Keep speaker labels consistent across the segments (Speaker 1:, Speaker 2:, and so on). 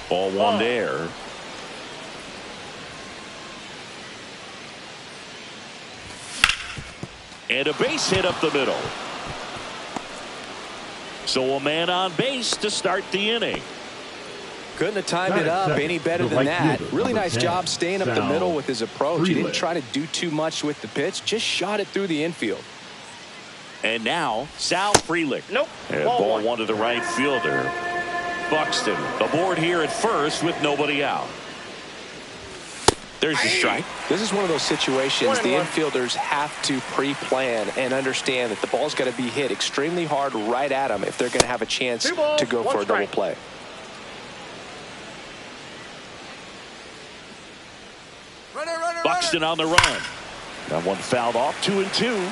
Speaker 1: Ball one there. And a base hit up the middle. So a man on base to start the inning.
Speaker 2: Couldn't have timed it up any better than that. Really nice job staying up the middle with his approach. He didn't try to do too much with the pitch, just shot it through the infield.
Speaker 1: And now Sal Frelick.
Speaker 3: Nope.
Speaker 1: And ball one to the right fielder. Buxton aboard here at first with nobody out. There's the strike.
Speaker 2: This is one of those situations the infielders have to pre-plan and understand that the ball's got to be hit extremely hard right at them if they're going to have a chance to go for a double play.
Speaker 1: Buxton on the run. That one fouled off. 2-2.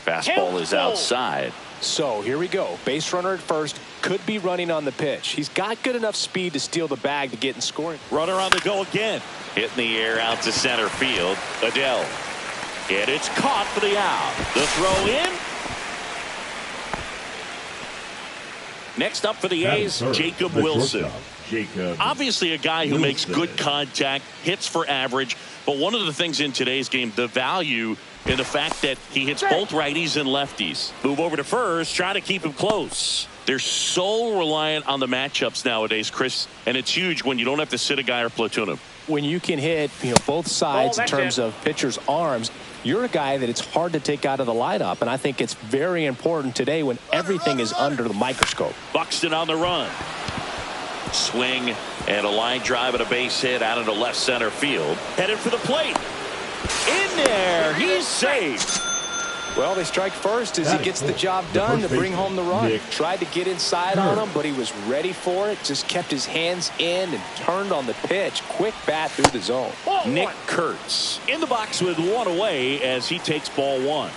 Speaker 1: Fastball is outside.
Speaker 2: So here we go. Base runner at first, could be running on the pitch. He's got good enough speed to steal the bag to get in scoring.
Speaker 1: Runner on the go again. Hit in the air out to center field. Adele. And it's caught for the out. The throw in. Next up for the A's, Jacob Wilson. Obviously a guy who makes good contact, hits for average. But one of the things in today's game, the value in the fact that he hits both righties and lefties. Move over to first, try to keep him close. They're so reliant on the matchups nowadays, Chris, and it's huge when you don't have to sit a guy or platoon him.
Speaker 2: When you can hit both sides in terms of pitchers' arms, you're a guy that it's hard to take out of the lineup, and I think it's very important today when everything is under the microscope.
Speaker 1: Buxton on the run. Swing and a line drive and a base hit out into left center field. Headed for the plate. In there. He's safe.
Speaker 2: Well, they strike first as he gets the job done to bring home the run. Tried to get inside on him, but he was ready for it. Just kept his hands in and turned on the pitch. Quick bat through the zone.
Speaker 1: Nick Kurtz in the box with one away as he takes ball one.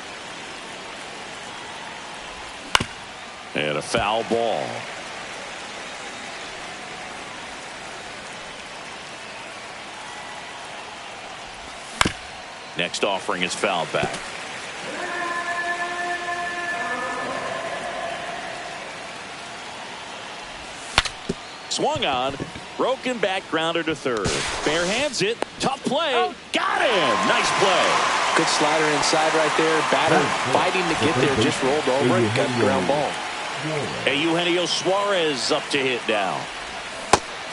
Speaker 1: And a foul ball. Next offering is fouled back. Swung on, broken back, grounder to third. Bare hands it, tough play, got him. Nice play.
Speaker 2: Good slider inside right there. Batter fighting to get there, just rolled over and got the ground ball.
Speaker 1: Hey, Eugenio Suarez up to hit now.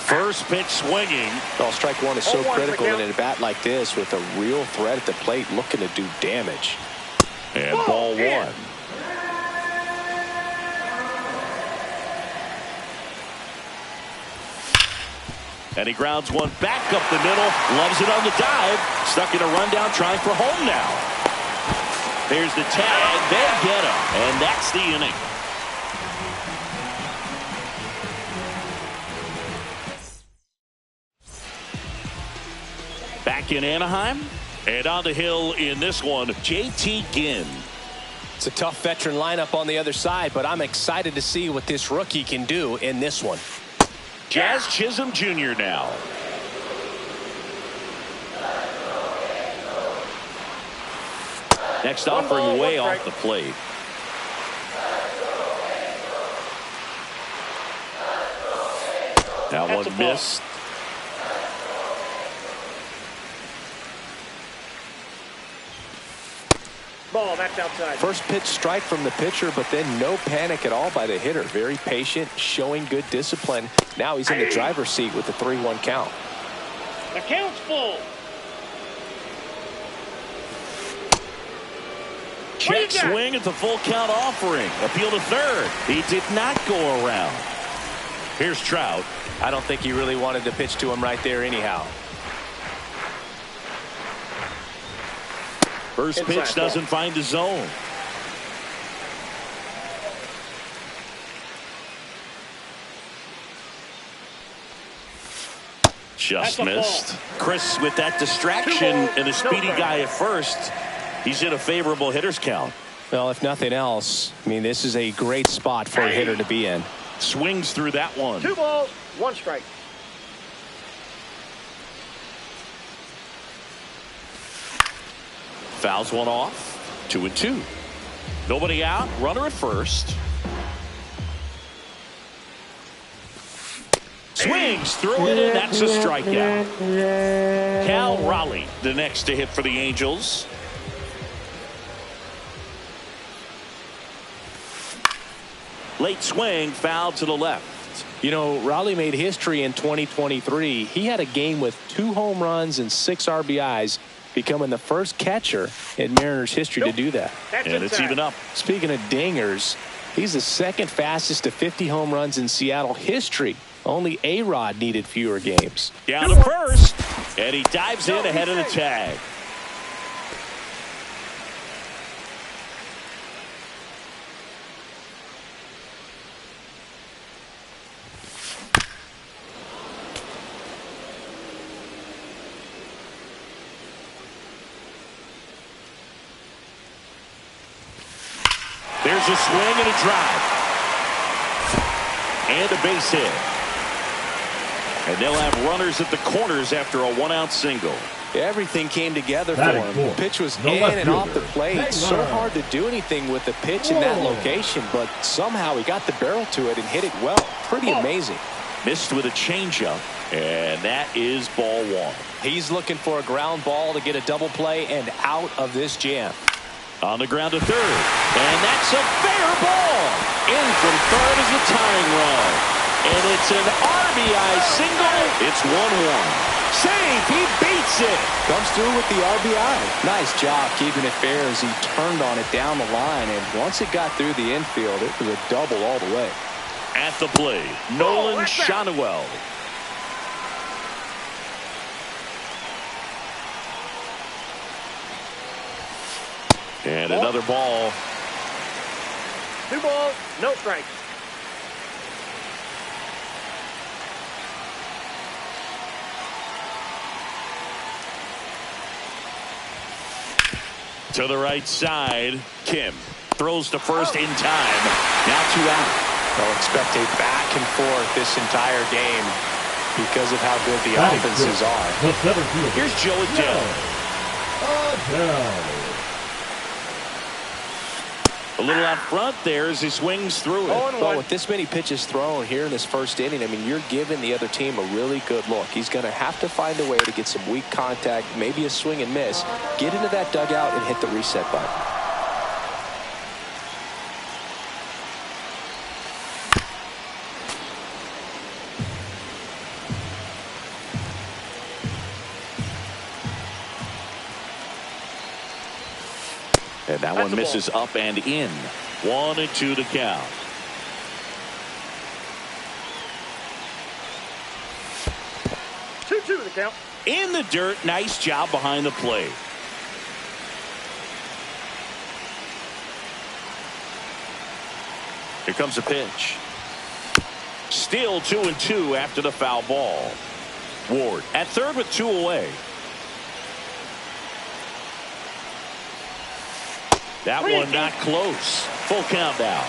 Speaker 1: First pitch swinging.
Speaker 2: Well, strike one is so critical in a bat like this with a real threat at the plate looking to do damage.
Speaker 1: And ball one. And he grounds one back up the middle. Loves it on the dive. Stuck in a rundown trying for home now. There's the tag. They get him. And that's the inning. Back in Anaheim. And on the hill in this one, JT Ginn.
Speaker 2: It's a tough veteran lineup on the other side, but I'm excited to see what this rookie can do in this one.
Speaker 1: Jazz Chisholm Jr. now. Next offering way off the plate. That one missed.
Speaker 3: Ball, that's outside.
Speaker 2: First pitch strike from the pitcher, but then no panic at all by the hitter. Very patient, showing good discipline. Now he's in the driver's seat with the 3-1 count.
Speaker 3: The count's full.
Speaker 1: Check swing at the full count offering. Appeal to third. He did not go around. Here's Trout.
Speaker 2: I don't think he really wanted to pitch to him right there anyhow.
Speaker 1: First pitch doesn't find the zone. Just missed. Chris with that distraction and a speedy guy at first. He's in a favorable hitter's count.
Speaker 2: Well, if nothing else, I mean, this is a great spot for a hitter to be in.
Speaker 1: Swings through that one.
Speaker 3: 2 balls, 1 strike.
Speaker 1: Fouls one off. 2-2. Nobody out. Runner at first. Swings through it, and that's a strikeout. Cal Raleigh, the next to hit for the Angels. Late swing, foul to the left.
Speaker 2: You know, Raleigh made history in 2023. He had a game with 2 home runs and 6 RBIs, becoming the first catcher in Mariners history to do that.
Speaker 1: And it's even up.
Speaker 2: Speaking of dingers, he's the second fastest to 50 home runs in Seattle history. Only A-Rod needed fewer games.
Speaker 1: Down to first, and he dives in ahead of the tag. There's a swing and a drive. And a base hit. And they'll have runners at the corners after a 1-out single.
Speaker 2: Everything came together for him. The pitch was in and off the plate. So hard to do anything with the pitch in that location, but somehow he got the barrel to it and hit it well. Pretty amazing.
Speaker 1: Missed with a changeup, and that is ball 1.
Speaker 2: He's looking for a ground ball to get a double play and out of this jam.
Speaker 1: On the ground to third, and that's a fair ball. In from third is the tying run. And it's an RBI single. It's 1-1. Save. He beats it.
Speaker 2: Comes through with the RBI. Nice job keeping it fair as he turned on it down the line. And once it got through the infield, it was a double all the way.
Speaker 1: At the plate, Nolan Shanuel. And another ball.
Speaker 3: 2 balls, no strikes.
Speaker 1: To the right side, Kim throws to first in time. Now 2 out.
Speaker 2: They'll expect a back and forth this entire game because of how good the offenses are.
Speaker 1: Here's Joe Adele. A little out front there as he swings through it.
Speaker 2: Well, with this many pitches thrown here in this first inning, I mean, you're giving the other team a really good look. He's going to have to find a way to get some weak contact, maybe a swing and miss, get into that dugout and hit the reset button.
Speaker 1: And that one misses up and in. 1-2 to count.
Speaker 3: Two to the count.
Speaker 1: In the dirt. Nice job behind the plate. Here comes a pitch. Still 2-2 after the foul ball. Ward at third with 2 away. That one not close. Full count now.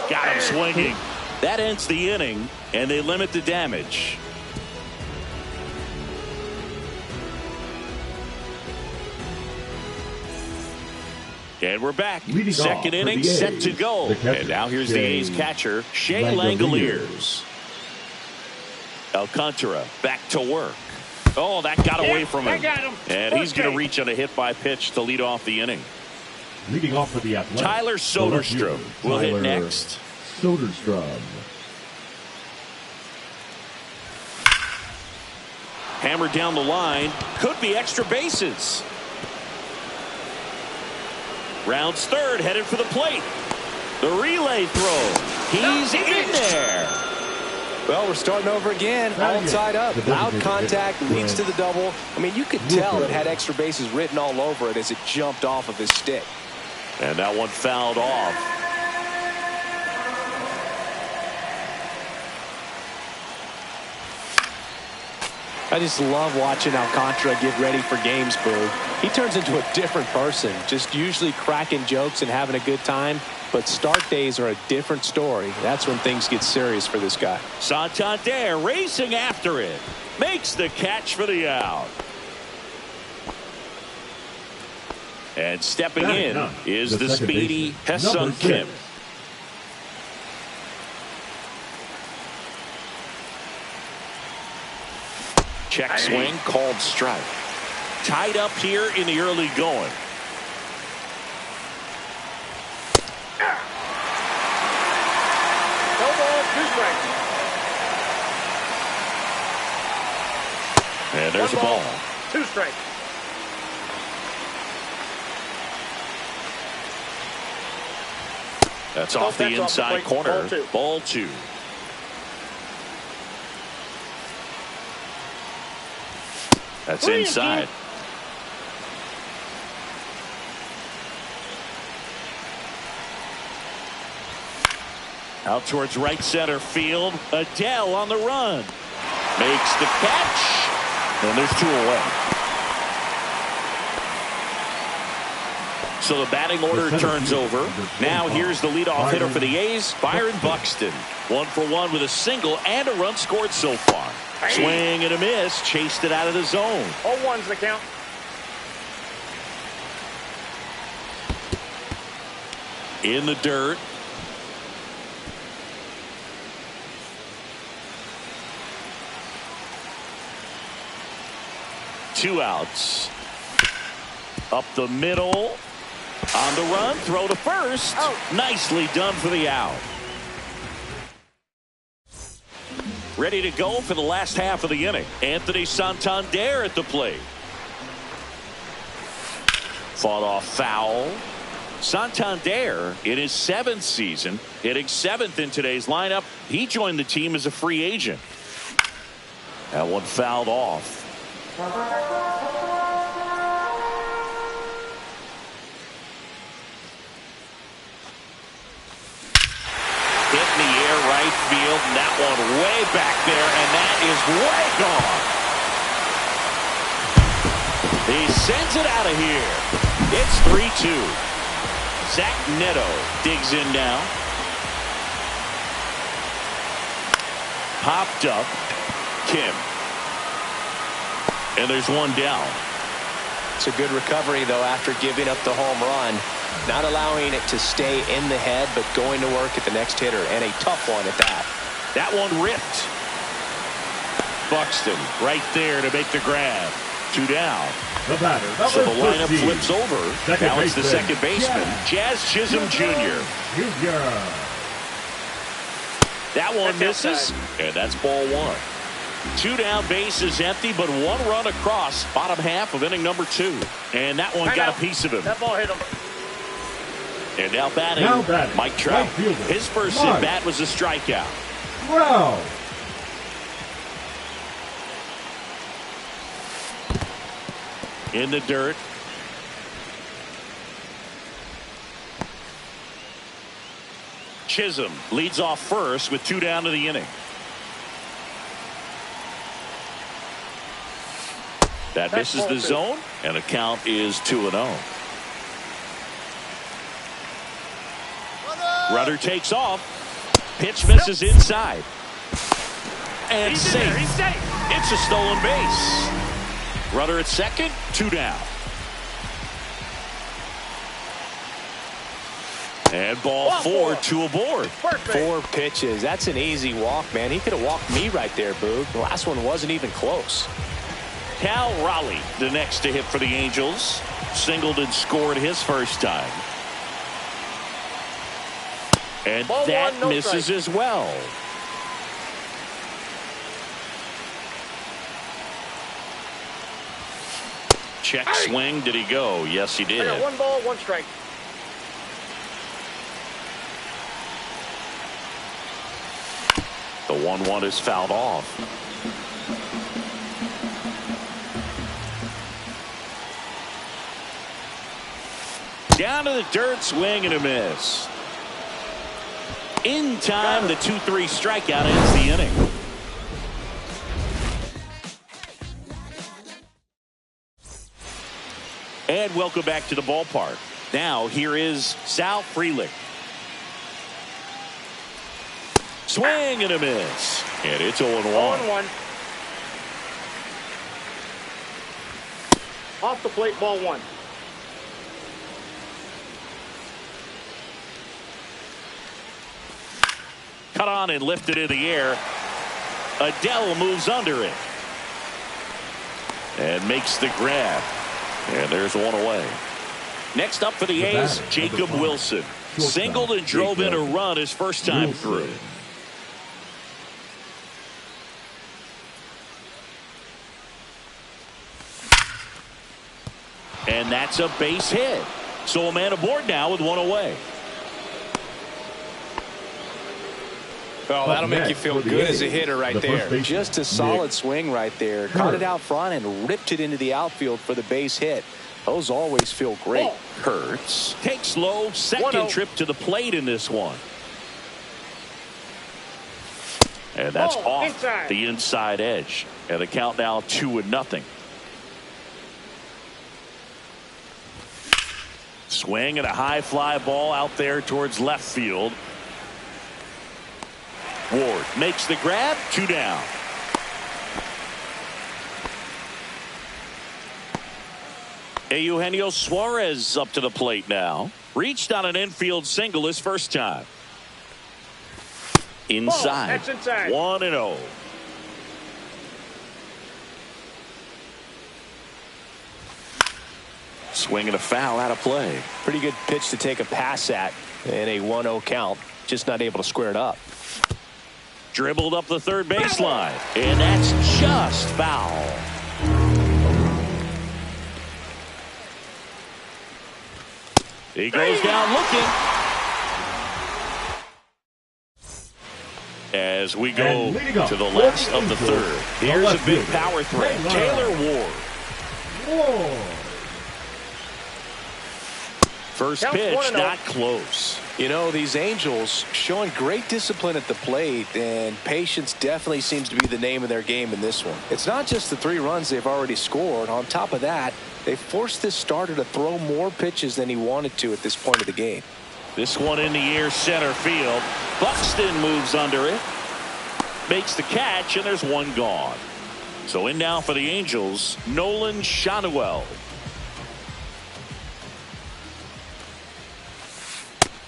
Speaker 1: Got him swinging. That ends the inning, and they limit the damage. And we're back. Second inning set to go. And now here's the A's catcher, Shea Langoliers. Alcantara back to work. Oh, that got away from him. And he's going to reach on a hit by pitch to lead off the inning.
Speaker 4: Leading off for the Athletics,
Speaker 1: Tyler Soderstrom will hit next.
Speaker 4: Soderstrom.
Speaker 1: Hammered down the line. Could be extra bases. Rounds third, headed for the plate. The relay throw. He's in there.
Speaker 2: Well, we're starting over again, all tied up. Loud contact leads to the double. I mean, you could tell it had extra bases written all over it as it jumped off of his stick.
Speaker 1: And that one fouled off.
Speaker 2: I just love watching Alcantara get ready for games, Boo. He turns into a different person, just usually cracking jokes and having a good time. But start days are a different story. That's when things get serious for this guy.
Speaker 1: Santander racing after it. Makes the catch for the out. And stepping in is the speedy Ha-Seong Kim. Check swing, called strike. Tied up here in the early going.
Speaker 3: No ball, 2 strikes.
Speaker 1: And there's a ball.
Speaker 3: 2 strikes.
Speaker 1: That's off the inside corner. Ball 2. That's inside. Out towards right center field. Adele on the run. Makes the catch. And there's 2 away. So the batting order turns over. Now here's the leadoff hitter for the A's, Byron Buxton. 1 for 1 with a single and a run scored so far. Swing and a miss. Chased it out of the zone.
Speaker 3: 0-1's the count.
Speaker 1: In the dirt. Two outs. Up the middle. On the run. Throw to first. Nicely done for the out. Ready to go for the last half of the inning. Anthony Santander at the plate. Fought off foul. Santander in his 7th season, hitting 7th in today's lineup. He joined the team as a free agent. That one fouled off. Hit in the air right field, and that one way back there, and that is way gone. He sends it out of here. It's 3-2. Zach Neto digs in now. Popped up. Kim. And there's one down.
Speaker 2: It's a good recovery, though, after giving up the home run. Not allowing it to stay in the head, but going to work at the next hitter, and a tough one at that.
Speaker 1: That one ripped. Buxton right there to make the grab. 2 down.
Speaker 4: The batter,
Speaker 1: so the lineup
Speaker 4: 15.
Speaker 1: flips over. Now it's the second baseman, Jazz Chisholm Jr. That one misses, and that's ball 1. 2 down, base is empty, but 1 run across. Bottom half of inning number 2. And that one got a piece of him.
Speaker 3: That ball hit him.
Speaker 1: And now batting, Mike Trout. His first at bat was a strikeout.
Speaker 4: Wow.
Speaker 1: In the dirt. Chisholm leads off first with 2 down to the inning. That misses the zone, and the count is 2-0. Rudder takes off. Pitch misses inside. And safe. It's a stolen base. Rudder at second, 2 down. And ball 4, 2 aboard.
Speaker 2: 4 pitches. That's an easy walk, man. He could have walked me right there, Boog. The last one wasn't even close.
Speaker 1: Cal Raleigh, the next to hit for the Angels. Singled and scored his first time. And that misses as well. Check swing. Did he go? Yes, he did.
Speaker 3: 1 ball, 1 strike.
Speaker 1: The 1-1 is fouled off. Down to the dirt, swing and a miss. In time, the 2-3 strikeout ends the inning. welcome back to the ballpark. Now here is Sal Frelick. Swing and a miss. And it's 0-1.
Speaker 3: 0-1. Off the plate, ball 1.
Speaker 1: Cut on and lifted in the air. Adele moves under it. And makes the grab. And there's one away. Next up for the A's, Jacob Wilson. Singled and drove in a run his first time through. And that's a base hit. So a man aboard now with one away.
Speaker 2: Oh, that'll make you feel good as a hitter right there. Just a solid swing right there. Caught it out front and ripped it into the outfield for the base hit. Those always feel great.
Speaker 1: Hurts. Takes low. Second trip to the plate in this one. And that's off the inside edge. And the count now 2-0. Swing and a high fly ball out there towards left field. Ward makes the grab. 2 down. Eugenio Suarez up to the plate now. Reached on an infield single his first time. Inside.
Speaker 3: That's inside.
Speaker 1: 1-0. Swing and a foul out of play.
Speaker 2: Pretty good pitch to take a pass at in a 1-0 count. Just not able to square it up.
Speaker 1: Dribbled up the third baseline. And that's just foul. He goes down looking. As we go to the last of the third. Here's a big power threat. Taylor Ward. First pitch, not close.
Speaker 2: You know, these Angels showing great discipline at the plate, and patience definitely seems to be the name of their game in this one. It's not just the 3 runs they've already scored. On top of that, they forced this starter to throw more pitches than he wanted to at this point of the game.
Speaker 1: This one in the air, center field. Buxton moves under it. Makes the catch, and there's one gone. So in now for the Angels, Nolan Schanuel.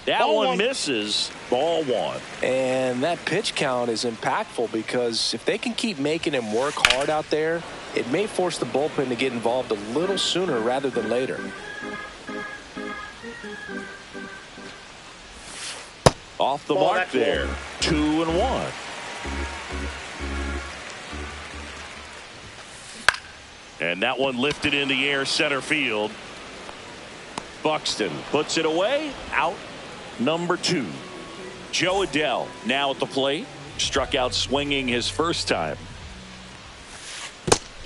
Speaker 1: That one misses. Ball 1.
Speaker 2: And that pitch count is impactful because if they can keep making him work hard out there, it may force the bullpen to get involved a little sooner rather than later.
Speaker 1: Off the mark there. 2-1. And that one lifted in the air, center field. Buxton puts it away. Out number 2. Joe Adele now at the plate. Struck out swinging his first time.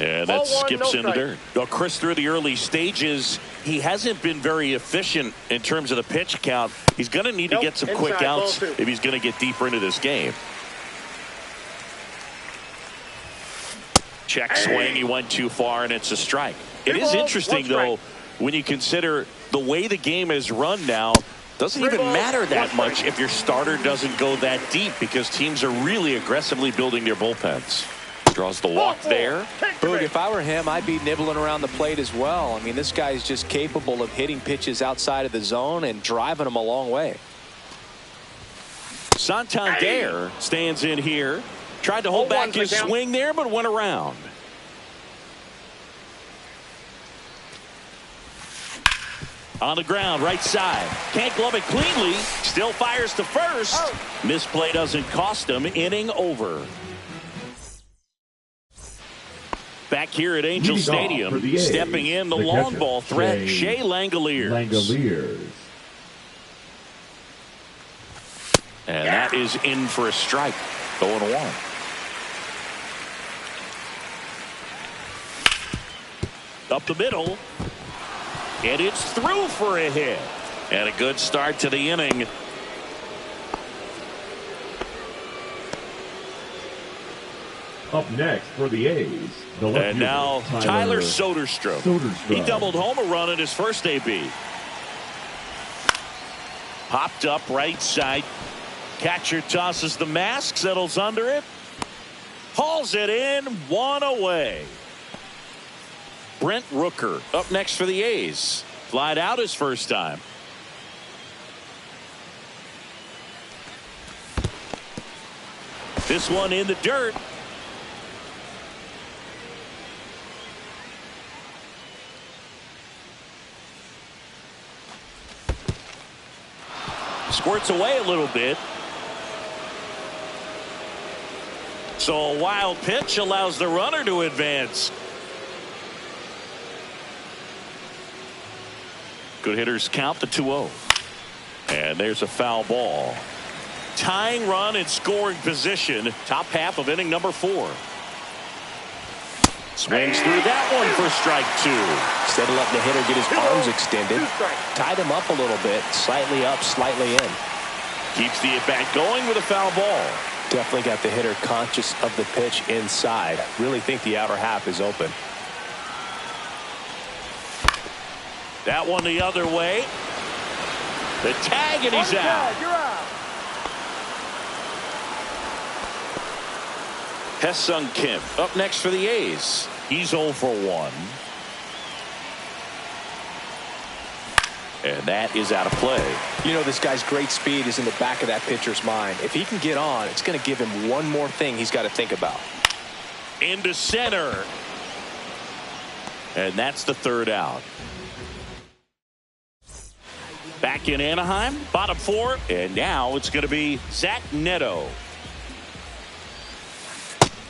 Speaker 1: And that skips into dirt. Well, Chris, through the early stages, he hasn't been very efficient in terms of the pitch count. He's going to need to get some quick outs if he's going to get deeper into this game. Check swing. He went too far, and it's a strike. It is interesting, though, when you consider the way the game is run now. Doesn't even matter that much if your starter doesn't go that deep because teams are really aggressively building their bullpens. Draws the walk there.
Speaker 2: Boog, if I were him, I'd be nibbling around the plate as well. I mean, this guy's just capable of hitting pitches outside of the zone and driving them a long way.
Speaker 1: Santander stands in here. Tried to hold back his swing there, but went around. On the ground, right side. Can't glove it cleanly. Still fires to first. Misplay doesn't cost him. Inning over. Back here at Angel Stadium, stepping in the long ball threat, Shea Langoliers. And that is in for a strike. 0-1. Up the middle. And it's through for a hit. And a good start to the inning.
Speaker 4: Up next for the A's, the left
Speaker 1: And now
Speaker 4: fielder,
Speaker 1: Tyler Soderstrom. He
Speaker 4: Soderstrom.
Speaker 1: doubled home a run in his first AB. Popped up right side. Catcher tosses the mask, settles under it. Hauls it in, one away. Brent Rooker up next for the A's. Flied out his first time. This one in the dirt. Squirts away a little bit. So a wild pitch allows the runner to advance. Good hitters count the 2-0. And there's a foul ball. Tying run in scoring position. Top half of inning number 4. Swings through that one for strike 2.
Speaker 2: Instead of letting the hitter get his arms extended, tied him up a little bit, slightly up, slightly in.
Speaker 1: Keeps the at-bat going with a foul ball.
Speaker 2: Definitely got the hitter conscious of the pitch inside. Really think the outer half is open.
Speaker 1: That one the other way. The tag, and he's out.
Speaker 3: You're out.
Speaker 1: Ha-Seong Kim up next for the A's. He's 0 for 1. And that is out of play.
Speaker 2: You know, this guy's great speed is in the back of that pitcher's mind. If he can get on, it's going to give him one more thing he's got to think about.
Speaker 1: Into center. And that's the third out. Back in Anaheim, bottom 4, and now it's going to be Zach Neto.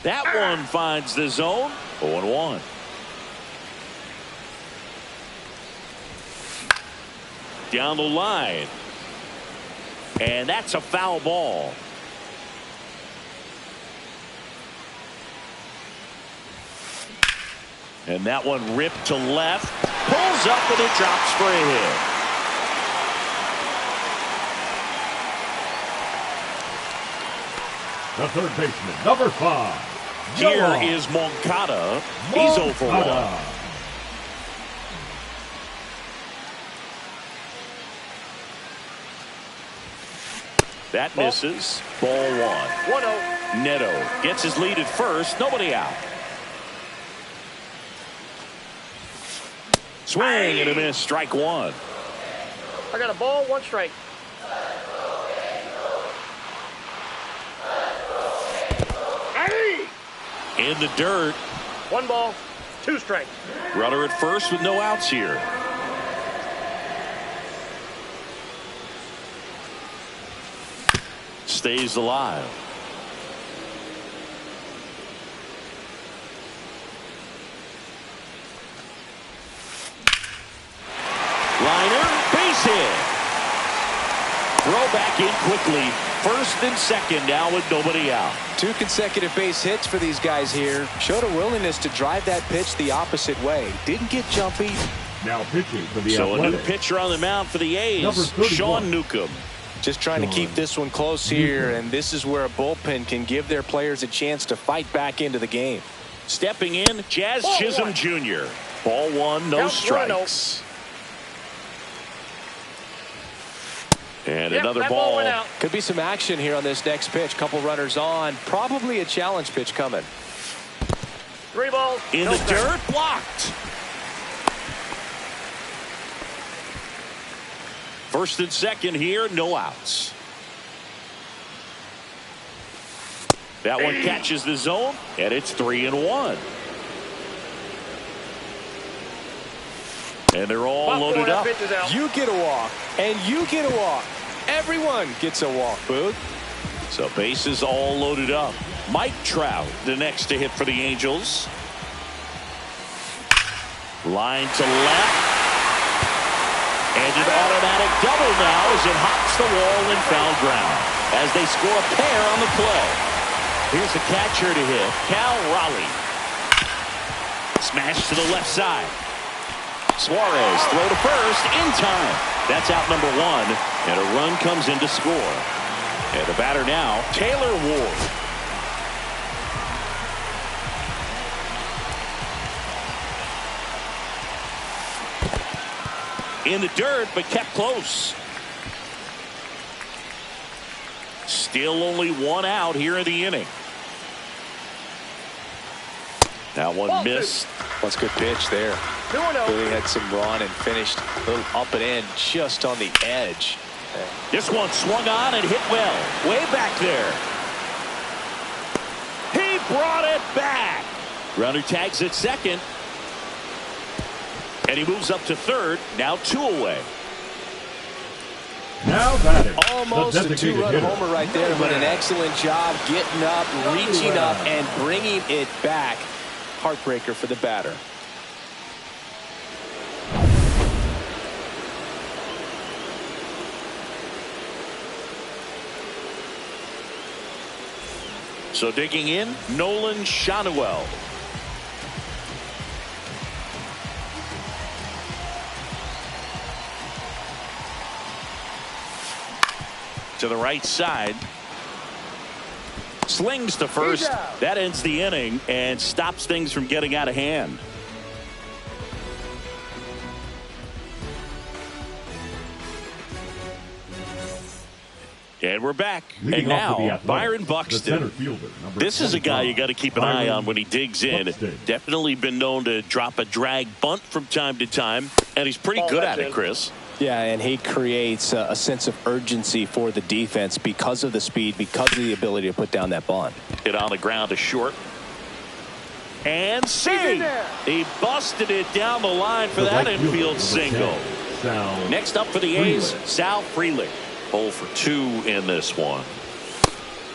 Speaker 1: That one finds the zone. 0-1. Down the line. And that's a foul ball. And that one ripped to left. Pulls up and it drops for a hit.
Speaker 4: The third baseman, number 5.
Speaker 1: Here is Moncada. He's 0 for 1. That misses. Ball 1.
Speaker 3: 1-0.
Speaker 1: Neto gets his lead at first. Nobody out. Swing and a miss. Strike 1.
Speaker 3: I got a ball, 1 strike.
Speaker 1: In the dirt.
Speaker 3: 1 ball, 2 strikes.
Speaker 1: Runner at first with no outs here. Stays alive. Liner, base hit. Throw back in quickly. First and second now with nobody out.
Speaker 2: 2 consecutive base hits for these guys here. Showed a willingness to drive that pitch the opposite way. Didn't get jumpy.
Speaker 4: Now pitching for the
Speaker 1: So
Speaker 4: Athletics.
Speaker 1: a new pitcher on the mound for the A's,
Speaker 4: Number 31.
Speaker 1: Sean Newcomb.
Speaker 2: Just trying to keep this one close here, and this is where a bullpen can give their players a chance to fight back into the game.
Speaker 1: Stepping in, Jazz
Speaker 3: Ball
Speaker 1: Chisholm
Speaker 3: 1.
Speaker 1: Jr. Ball 1, no
Speaker 3: Count 1-0.
Speaker 1: strikes. And
Speaker 3: Yep,
Speaker 1: another
Speaker 3: that
Speaker 1: ball.
Speaker 3: went out.
Speaker 2: Could be some action here on this next pitch. Couple runners on. Probably a challenge pitch coming.
Speaker 3: 3 balls.
Speaker 1: In
Speaker 3: no
Speaker 1: the
Speaker 3: strikes.
Speaker 1: dirt, blocked. First and second here, no outs. That one catches the zone, and it's 3-1. And they're all loaded up.
Speaker 3: Pitch is out.
Speaker 2: You get a walk, and you get a walk. Everyone gets a walk, Boog.
Speaker 1: So bases all loaded up. Mike Trout, the next to hit for the Angels. Line to left. And an automatic double now as it hops the wall and foul ground. As they score a pair on the play. Here's the catcher to hit. Cal Raleigh. Smash to the left side. Suarez throw to first in time. That's out number 1. And a run comes in to score. And the batter now, Taylor Ward. in the dirt, but kept close. Still only one out here in the inning. That one missed.
Speaker 2: That's a good pitch there. Really had some run and finished a little up and in just on the edge.
Speaker 1: This one swung on and hit well. Way back there. He brought it back. Runner tags at second. And he moves up to third. Now 2 away.
Speaker 4: Now batting.
Speaker 2: Almost a 2-run homer right there, but an excellent job getting up, reaching up, and bringing it back. Heartbreaker for the batter.
Speaker 1: So digging in, Nolan Shotwell. To the right side. Slings to first. That ends the inning and stops things from getting out of hand. And we're back.
Speaker 4: Leading
Speaker 1: and now,
Speaker 4: Athletics,
Speaker 1: Byron Buxton. This is a guy you got to keep an eye on when he digs in.
Speaker 4: Buxton.
Speaker 1: Definitely been known to drop a drag bunt from time to time, and he's pretty good at it, Chris.
Speaker 2: Yeah, and he creates a sense of urgency for the defense because of the speed, because of the ability to put down that bunt.
Speaker 1: Hit on the ground to short. And see, he busted it down the line for that infield single. Next up for the A's, Sal Frelick. 0 for 2 in this one.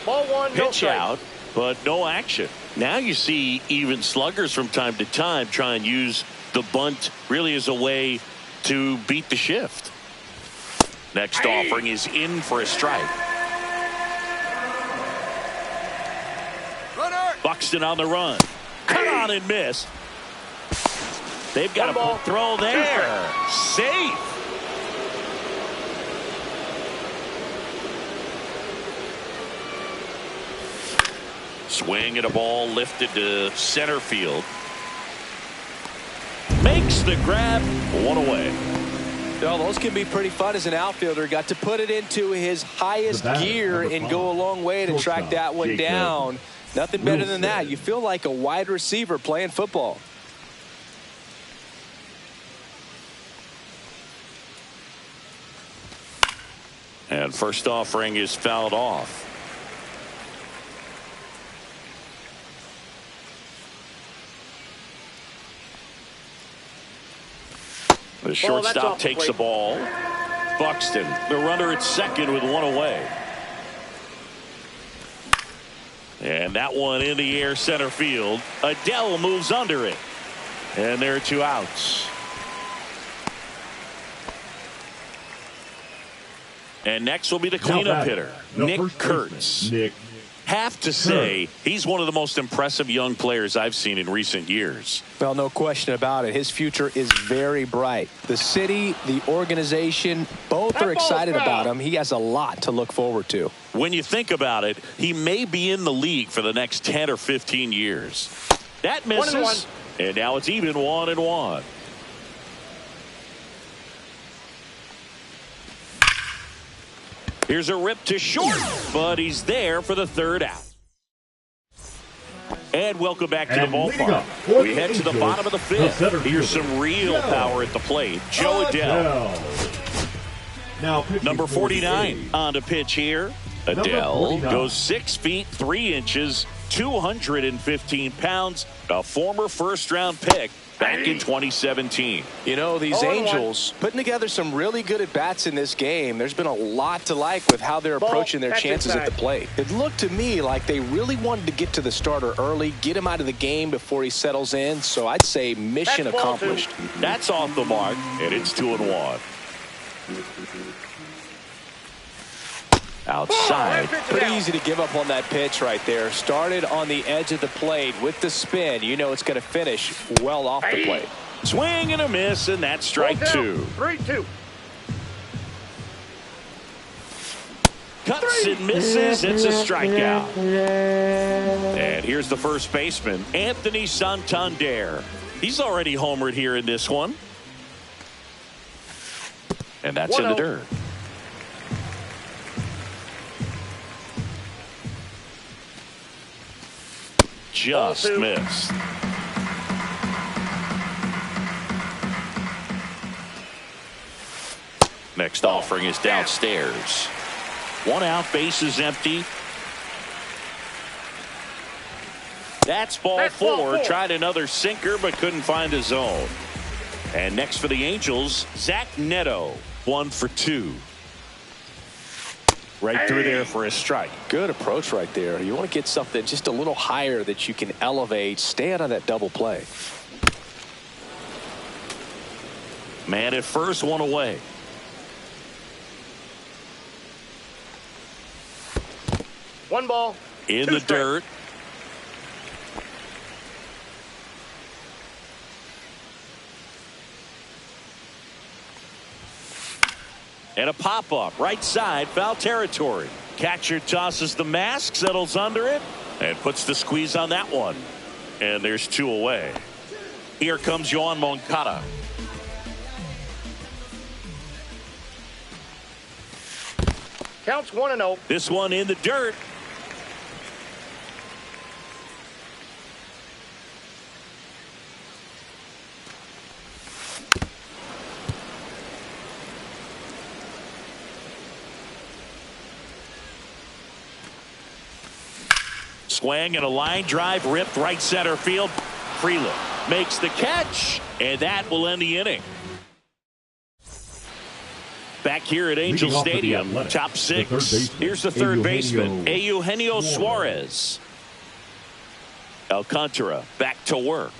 Speaker 3: Ball 1,
Speaker 1: Pitch out, but no action. Now you see even sluggers from time to time try and use the bunt really as a way to beat the shift. Next offering is in for a strike. Buxton on the run. Cut on and miss. They've got a throw there. Safe. Swing and a ball lifted to center field. Makes the grab. 1 away.
Speaker 2: Well, those can be pretty fun as an outfielder. Got to put it into his highest gear and go a long way to track that one down. Nothing better than that. You feel like a wide receiver playing football.
Speaker 1: And first offering is fouled off. The shortstop takes the ball. Buxton, the runner at second with 1 away. And that one in the air center field. Adele moves under it. And there are 2 outs. And next will be the cleanup hitter, Nick Kurtz. Have to say, he's one of the most impressive young players I've seen in recent years.
Speaker 2: Well, no question about it. His future is very bright. The city, the organization, both are excited about him. He has a lot to look forward to.
Speaker 1: When you think about it, he may be in the league for the next 10 or 15 years. That misses. And now it's even 1-1. Here's a rip to short, but he's there for the 3rd out. And welcome back to the ballpark. We head to the bottom of the 5th. Here's some real power at the plate. Joe Adele.
Speaker 4: Now
Speaker 1: number 49 on the pitch here. Adele goes 6 feet 3 inches, 215 pounds, a former first-round pick back in 2017.
Speaker 2: You know, these Angels putting together some really good at-bats in this game. There's been a lot to like with how they're approaching their chances at the plate. It looked to me like they really wanted to get to the starter early, get him out of the game before he settles in. So I'd say mission accomplished.
Speaker 1: That's off the mark, and it's 2-1. Outside.
Speaker 2: Pretty easy to give up on that pitch right there. Started on the edge of the plate with the spin. You know it's going to finish well off the plate.
Speaker 1: Swing and a miss, and that's strike 2.
Speaker 3: 3-2.
Speaker 1: Cuts and misses. It's a strikeout. And here's the first baseman, Anthony Santander. He's already homered here in this one. And that's in the dirt. Just missed. Next offering is downstairs. 1 out, base is empty. That's ball four. Tried another sinker, but couldn't find a zone. And next for the Angels, Zach Neto, 1 for 2. Right through there for a strike.
Speaker 2: Good approach right there. You want to get something just a little higher that you can elevate. Stay out of that double play.
Speaker 1: Man at first, 1 away.
Speaker 3: One ball.
Speaker 1: In the dirt. And a pop-up right side, foul territory. Catcher tosses the mask, settles under it, and puts the squeeze on that one. And there's 2 away. Here comes Yohan Moncada.
Speaker 3: Counts 1-0.
Speaker 1: This one in the dirt. Swing and a line drive ripped right center field. Freeland makes the catch, and that will end the inning. Back here at Angel Stadium, top 6. Here's the third baseman, Eugenio Suarez. Alcantara back to work.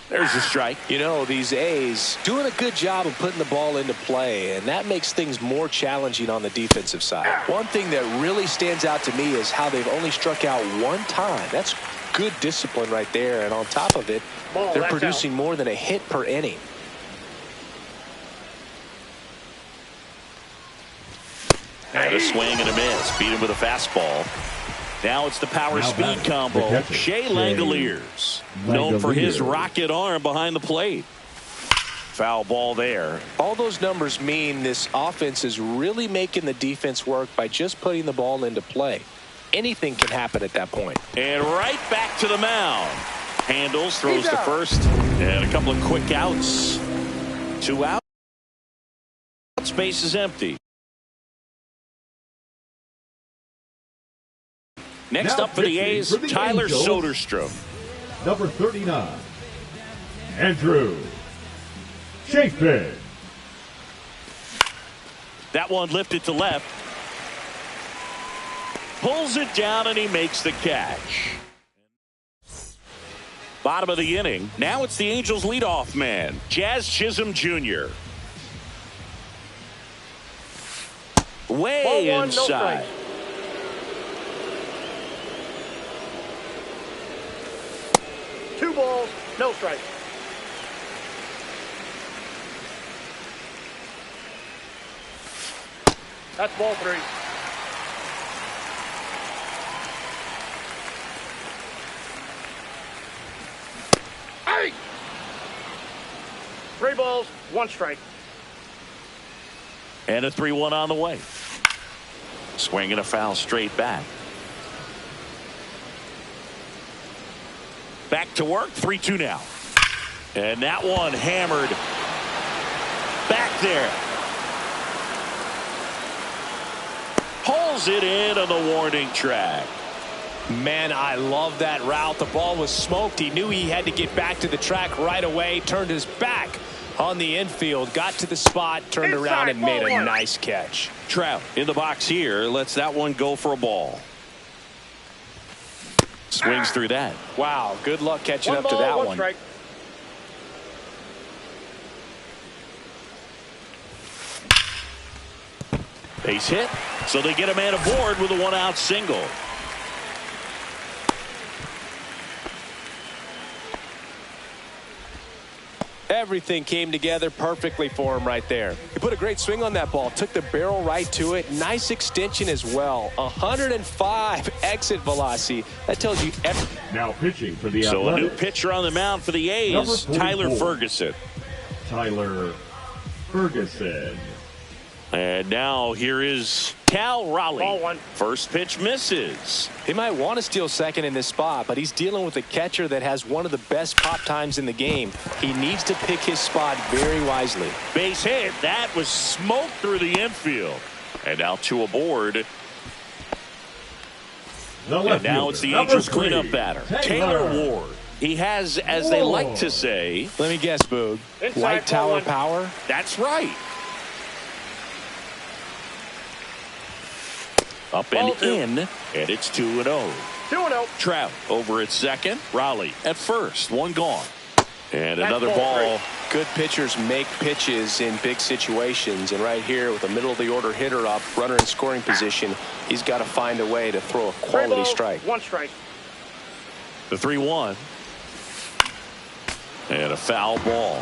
Speaker 1: There's a strike.
Speaker 2: You know, these A's doing a good job of putting the ball into play, and that makes things more challenging on the defensive side. One thing that really stands out to me is how they've only struck out 1 time. That's good discipline right there, and on top of it, they're producing more than a hit per inning.
Speaker 1: And a swing and a miss. Beat him with a fastball. Now it's the power speed combo. Shea Langoliers, known for his rocket arm behind the plate. Foul ball there.
Speaker 2: All those numbers mean this offense is really making the defense work by just putting the ball into play. Anything can happen at that point.
Speaker 1: And right back to the mound. Handles, throws to first, and a couple of quick outs. 2 outs. Space is empty. Next up for the A's, Tyler Soderstrom.
Speaker 4: Number 39, Andrew Chafin.
Speaker 1: That one lifted to left. Pulls it down, and he makes the catch. Bottom of the inning. Now it's the Angels' leadoff man, Jazz Chisholm Jr. Way inside.
Speaker 3: 2 balls, no strike. That's ball 3. Hey! 3 balls, 1 strike.
Speaker 1: And a 3-1 on the way. Swinging a foul straight back. Back to work, 3-2 now. And that one hammered back there. Pulls it in on the warning track.
Speaker 2: Man, I love that route. The ball was smoked. He knew he had to get back to the track right away. Turned his back on the infield. Got to the spot, turned around, and made a nice catch.
Speaker 1: Trout in the box here. Lets that one go for a ball. Swings through that.
Speaker 2: Wow, good luck catching up to that one.
Speaker 3: Strike.
Speaker 1: Base hit. So they get a man aboard with a 1-out single.
Speaker 2: Everything came together perfectly for him right there. He put a great swing on that ball. Took the barrel right to it. Nice extension as well. 105 exit velocity. That tells you everything.
Speaker 4: Now pitching for the
Speaker 1: So
Speaker 4: Athletics,
Speaker 1: a new pitcher on the mound for the A's, Tyler Ferguson.
Speaker 4: Tyler Ferguson.
Speaker 1: And now here is Cal Raleigh.
Speaker 3: Ball one.
Speaker 1: First pitch misses.
Speaker 2: He might want to steal second in this spot, but he's dealing with a catcher that has one of the best pop times in the game. He needs to pick his spot very wisely.
Speaker 1: Base hit. That was smoked through the infield. And now two aboard. And now it's the Angels cleanup batter, Taylor Ward. He has, as they like to say,
Speaker 2: let me guess, Boog.
Speaker 3: Inside,
Speaker 2: Light tower
Speaker 3: one.
Speaker 2: power?
Speaker 1: That's right. Up
Speaker 3: Ball
Speaker 1: and
Speaker 3: two.
Speaker 1: in, and it's 2-0.
Speaker 3: 2-0.
Speaker 1: Trout over at second. Raleigh at first. One gone. And
Speaker 3: That's
Speaker 1: another
Speaker 3: ball
Speaker 1: ball.
Speaker 2: Good pitchers make pitches in big situations, and right here with a middle of the order hitter up, runner in scoring position, he's got to find a way to throw a quality strike.
Speaker 3: One strike.
Speaker 1: The 3-1. And a foul ball.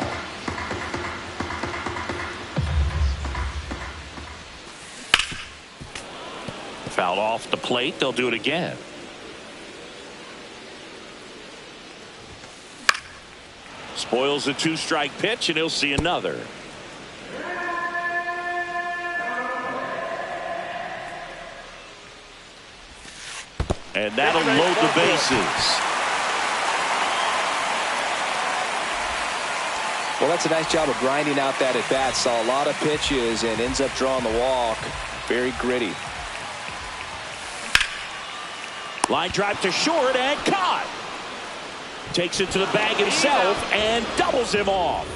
Speaker 1: Fouled off the plate. They'll do it again. Spoils a two-strike pitch, and he'll see another. And that'll load the bases.
Speaker 2: Well, that's a nice job of grinding out that at-bat. Saw a lot of pitches and ends up drawing the walk. Very gritty.
Speaker 1: Line drive to short and caught. Takes it to the bag himself and doubles him off.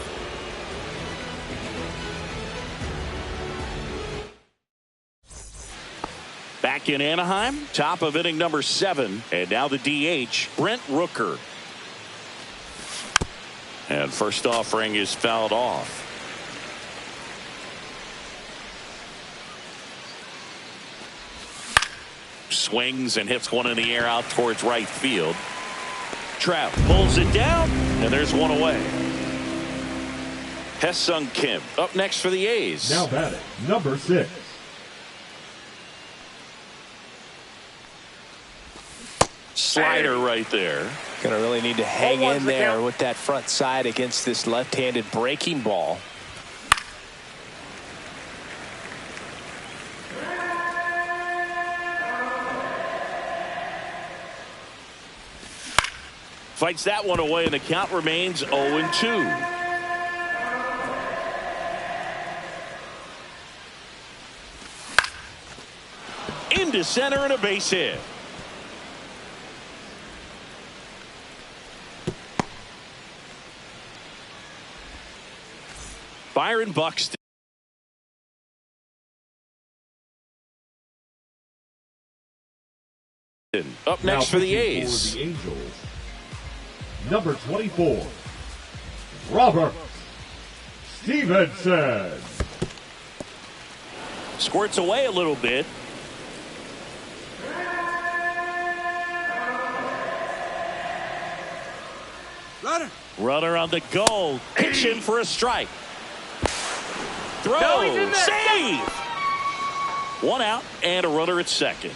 Speaker 1: Back in Anaheim, top of inning number 7. And now the DH, Brent Rooker. And first offering is fouled off. Swings and hits one in the air out towards right field. Trout pulls it down, and there's one away. Hesung Kim up next for the A's.
Speaker 4: Now batting, number 6.
Speaker 1: Slider right there.
Speaker 2: Gonna really need to hang
Speaker 3: Ball one's
Speaker 2: in
Speaker 3: the
Speaker 2: there
Speaker 3: count.
Speaker 2: with that front side against this left-handed breaking ball.
Speaker 1: Fights that one away, and the count remains 0-2. Into center and a base hit. Byron Buxton. Up next for the A's.
Speaker 4: For the Angels, number 24, Robert Stevenson.
Speaker 1: Squirts away a little bit. Runner on the go. Pitching for a strike. Throw.
Speaker 3: No, he's in there.
Speaker 1: Save. One out and a runner at second.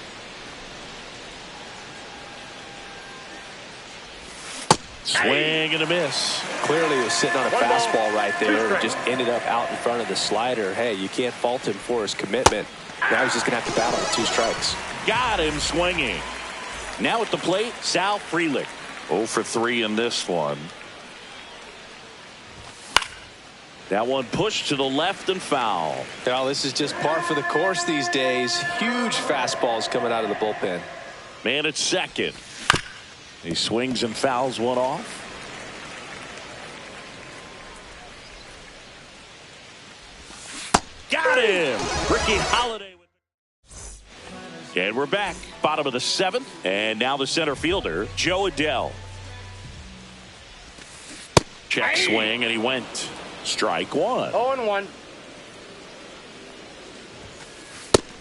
Speaker 1: Swing and a miss.
Speaker 2: Clearly was sitting on a
Speaker 3: One ball,
Speaker 2: fastball right
Speaker 3: two
Speaker 2: there.
Speaker 3: strikes.
Speaker 2: Just ended up out in front of the slider. Hey, you can't fault him for his commitment. Now he's just going to have to battle with 2 strikes.
Speaker 1: Got him swinging. Now at the plate, Sal Frelick. 0 for 3 in this one. That one pushed to the left and foul.
Speaker 2: Now this is just par for the course these days. Huge fastballs coming out of the bullpen.
Speaker 1: Man at second. He swings and fouls one off. Got him. Ricky Holiday. And we're back. Bottom of the 7th. And now the center fielder, Joe Adell. Check swing, and he went. Strike 1.
Speaker 3: 0-1.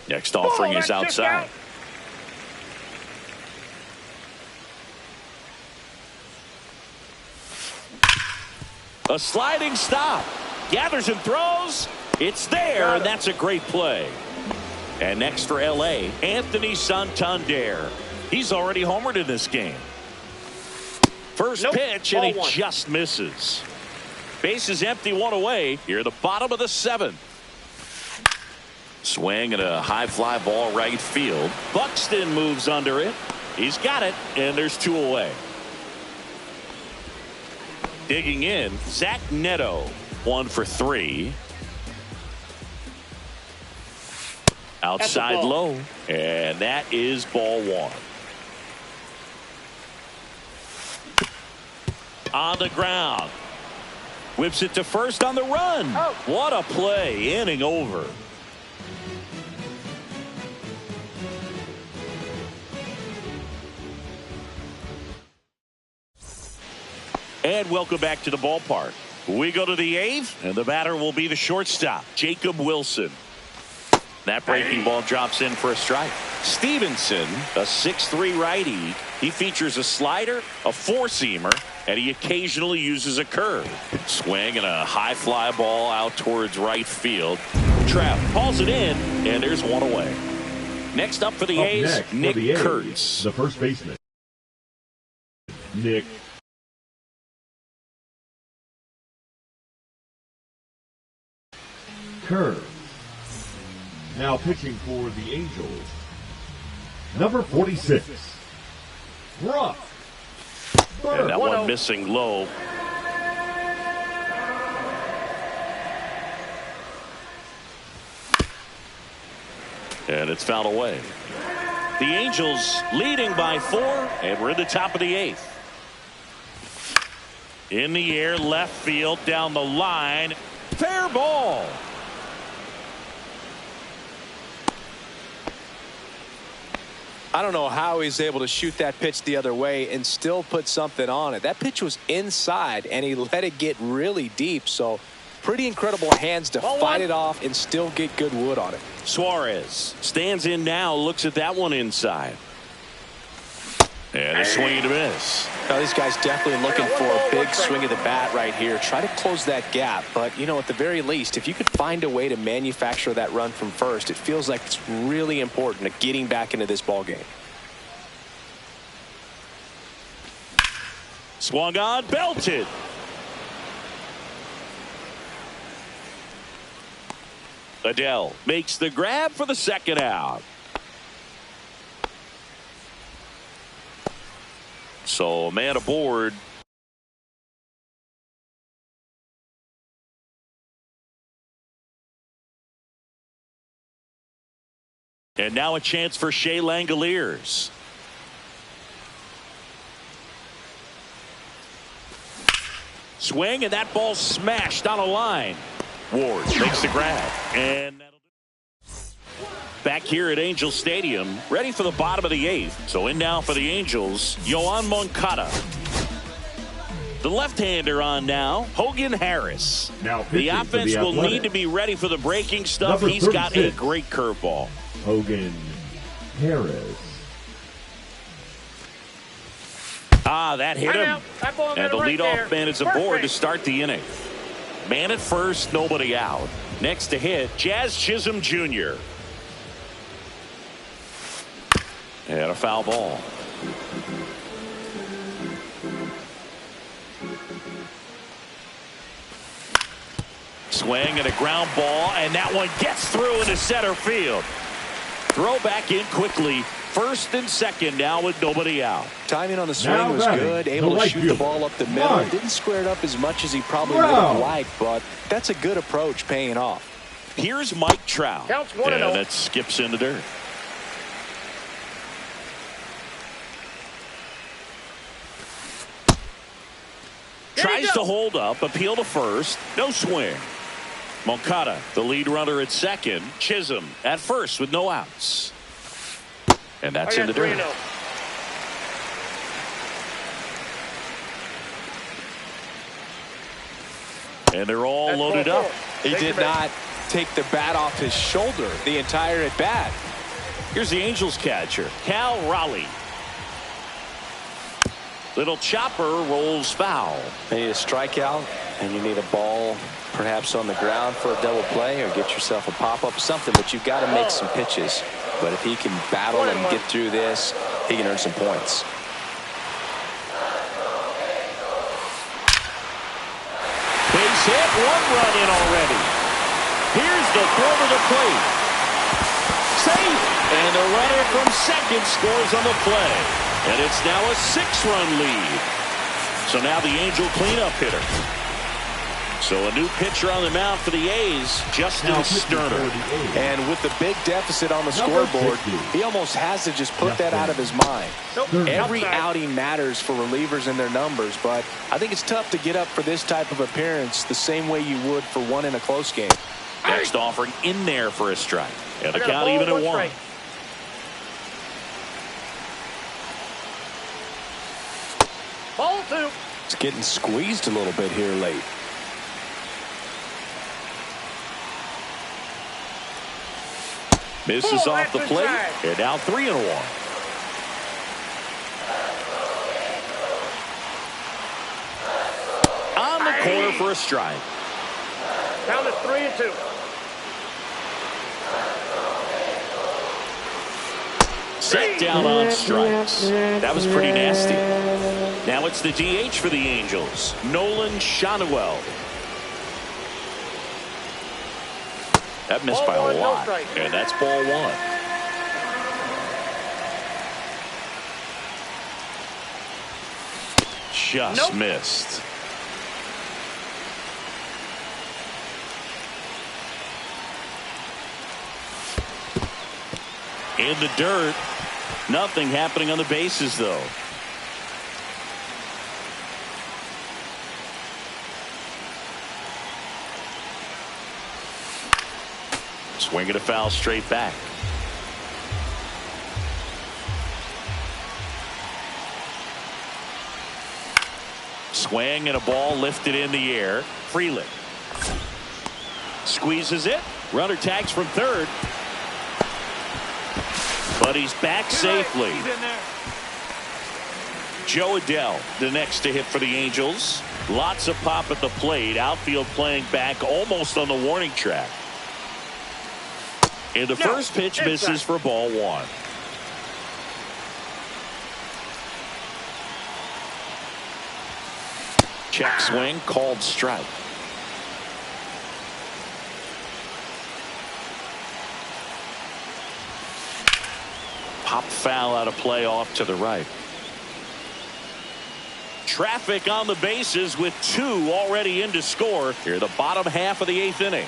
Speaker 1: Next offering
Speaker 3: Oh,
Speaker 1: is
Speaker 3: that's just
Speaker 1: outside.
Speaker 3: out.
Speaker 1: A sliding stop. Gathers and throws. It's there, and that's a great play. And next for L.A., Anthony Santander. He's already homered in this game. First
Speaker 3: Nope.
Speaker 1: pitch, and he
Speaker 3: Ball 1.
Speaker 1: just misses. Base is empty, one away. Here at the bottom of the 7th. Swing and a high fly ball right field. Buxton moves under it. He's got it, and there's 2 away. Digging in, Zach Neto, 1 for 3. Outside low, and that is ball 1. On the ground. Whips it to first on the run. What a play. Inning over. And welcome back to the ballpark. We go to the 8th, and the batter will be the shortstop, Jacob Wilson. That breaking ball drops in for a strike. Stevenson, a 6'3" righty. He features a slider, a 4-seamer, and he occasionally uses a curve. Swing and a high fly ball out towards right field. Trapp hauls it in, and there's 1 away. Next up for the A's, Nick Kurtz.
Speaker 4: The first baseman, Nick Kurtz. Now pitching for the Angels, number 46, Brock.
Speaker 1: And that one missing low. And it's fouled away. The Angels leading by 4, and we're in the top of the 8th. In the air, left field, down the line. Fair ball.
Speaker 2: I don't know how he's able to shoot that pitch the other way and still put something on it. That pitch was inside, and he let it get really deep. So pretty incredible hands to fight it off and still get good wood on it.
Speaker 1: Suarez stands in now, looks at that one inside. And a swing and a miss.
Speaker 2: Now, these guys definitely looking for a big swing of the bat right here. Try to close that gap. But, you know, at the very least, if you could find a way to manufacture that run from first, it feels like it's really important to getting back into this ball game.
Speaker 1: Swung on, belted. Adele makes the grab for the second out. So a man aboard. And now a chance for Shea Langoliers. Swing, and that ball smashed on a line. Ward makes the grab. And that'll do. Back here at Angel Stadium, ready for the bottom of the 8th. So in now for the Angels, Yoan Moncada. The left-hander on now, Hogan Harris.
Speaker 4: Now
Speaker 1: the offense will need to be ready for the breaking stuff. He's got a great curveball.
Speaker 4: Hogan Harris.
Speaker 1: Ah, that hit him. And the leadoff man is aboard to start the inning. Man at first, nobody out. Next to hit, Jazz Chisholm Jr. And a foul ball. Swing and a ground ball, and that one gets through into center field. Throw back in quickly. First and second now with nobody out.
Speaker 2: Timing on the swing was good. Able to shoot the ball up the middle. Didn't square it up as much as he probably would have liked, but that's a good approach paying off.
Speaker 1: Here's Mike Trout.
Speaker 3: Counts 1-0.
Speaker 1: And that skips into dirt. Tries to hold up, appeal to first, no swing. Moncada, the lead runner at second. Chisholm at first with no outs. And that's in the dirt. And they're all loaded up.
Speaker 2: He did not take the bat off his shoulder the entire at bat.
Speaker 1: Here's the Angels catcher, Cal Raleigh. Little chopper rolls foul.
Speaker 2: You need a strikeout, and you need a ball perhaps on the ground for a double play, or get yourself a pop-up, something, but you've got to make some pitches. But if he can battle and get through this, he can earn some points.
Speaker 1: Base hit, 1 run in already. Here's the throw to the plate. safe. And the runner from second scores on the play. And it's now a 6-run lead. So now the Angel cleanup hitter. So a new pitcher on the mound for the A's, Justin Sterner.
Speaker 2: And with the big deficit on the scoreboard, he almost has to just put that out of his mind. Every outing matters for relievers and their numbers, but I think it's tough to get up for this type of appearance the same way you would for one in a close game.
Speaker 1: Next offering in there for a strike. And the count even at 1.
Speaker 3: Ball 2.
Speaker 2: It's getting squeezed a little bit here late.
Speaker 1: Misses off the plate. And now 3-1. On the corner for a strike.
Speaker 3: Count is 3-2.
Speaker 1: Set down on strikes. That was pretty nasty. Now it's the DH for the Angels, Nolan Shanuel. That missed by a lot, and that's ball 1. Just missed. In the dirt. Nothing happening on the bases, though. Swinging a foul straight back. Swing and a ball lifted in the air. Freeland squeezes it. Runner tags from third. But he's back safely.
Speaker 3: He's in there.
Speaker 1: Joe Adell, the next to hit for the Angels. Lots of pop at the plate. Outfield playing back almost on the warning track. And the first pitch misses for ball 1. Check swing, called strike. Pop foul out of play off to the right. Traffic on the bases with 2 already in to score here, the bottom half of the 8th inning.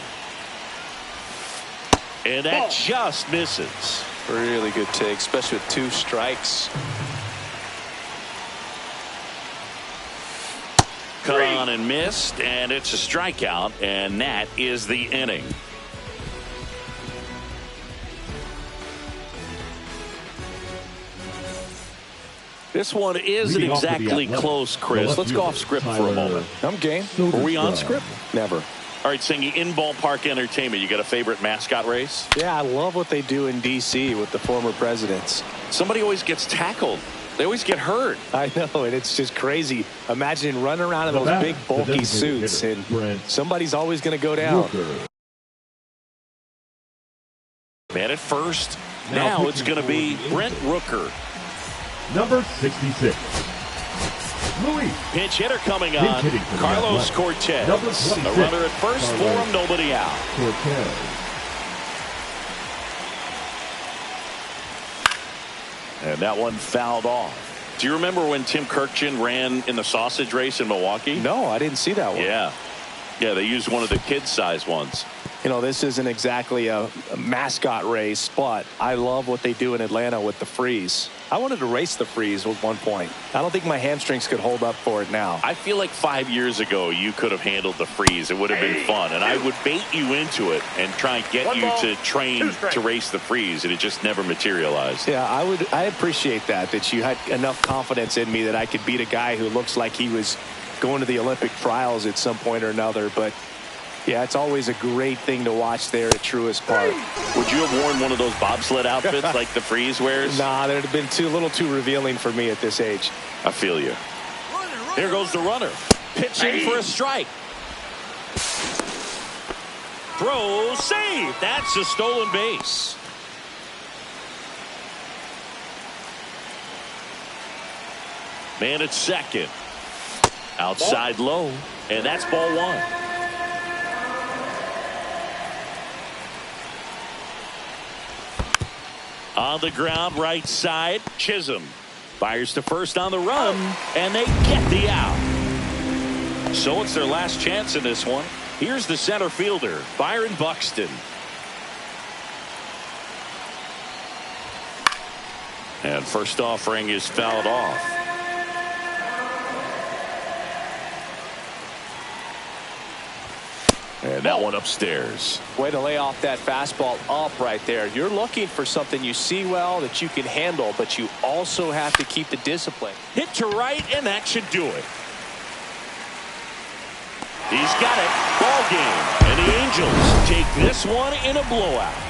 Speaker 1: And that just misses.
Speaker 2: Really good take, especially with 2 strikes.
Speaker 1: Cut on and missed, and it's a strikeout, and that is the inning. This one isn't exactly close, Chris. Let's go off script for a moment.
Speaker 2: I'm game.
Speaker 1: Were we on script?
Speaker 2: Never.
Speaker 1: All right, Singy, in ballpark entertainment, you got a favorite mascot race?
Speaker 2: Yeah, I love what they do in D.C. with the former presidents.
Speaker 1: Somebody always gets tackled. They always get hurt.
Speaker 2: I know, and it's just crazy. Imagine running around in those big, bulky suits, and somebody's always going to go down.
Speaker 1: Man at first. Now it's going to be Brent Rooker.
Speaker 4: Number 66. Luis.
Speaker 1: Pinch hitter coming on. Carlos Cortez. A runner at first for him, nobody out.
Speaker 4: Cortez.
Speaker 1: And that one fouled off. Do you remember when Tim Kirkjian ran in the sausage race in Milwaukee?
Speaker 2: No, I didn't see that one.
Speaker 1: Yeah. Yeah, they used one of the kid-size ones.
Speaker 2: You know, this isn't exactly a mascot race, but I love what they do in Atlanta with the freeze. I wanted to race the freeze at one point. I don't think my hamstrings could hold up for it now.
Speaker 1: I feel like 5 years ago you could have handled the freeze. It would have been fun, and I would bait you into it and try and get you to train to race the freeze, and it just never materialized.
Speaker 2: Yeah, I appreciate that you had enough confidence in me that I could beat a guy who looks like he was going to the Olympic trials at some point or another, but yeah, it's always a great thing to watch there at Truist Park.
Speaker 1: Would you have worn one of those bobsled outfits like the freeze wears?
Speaker 2: Nah, that would have been a little too revealing for me at this age.
Speaker 1: I feel you. Here goes the runner. Pitching for a strike. Throw, save. That's a stolen base. Man at second. Outside low. And that's ball 1. On the ground, right side, Chisholm fires to first on the run, and they get the out. So it's their last chance in this one. Here's the center fielder, Byron Buxton. And first offering is fouled off. And that one upstairs.
Speaker 2: Way to lay off that fastball up right there. You're looking for something you see well that you can handle, but you also have to keep the discipline.
Speaker 1: Hit to right, and that should do it. He's got it. Ball game. And the Angels take this one in a blowout.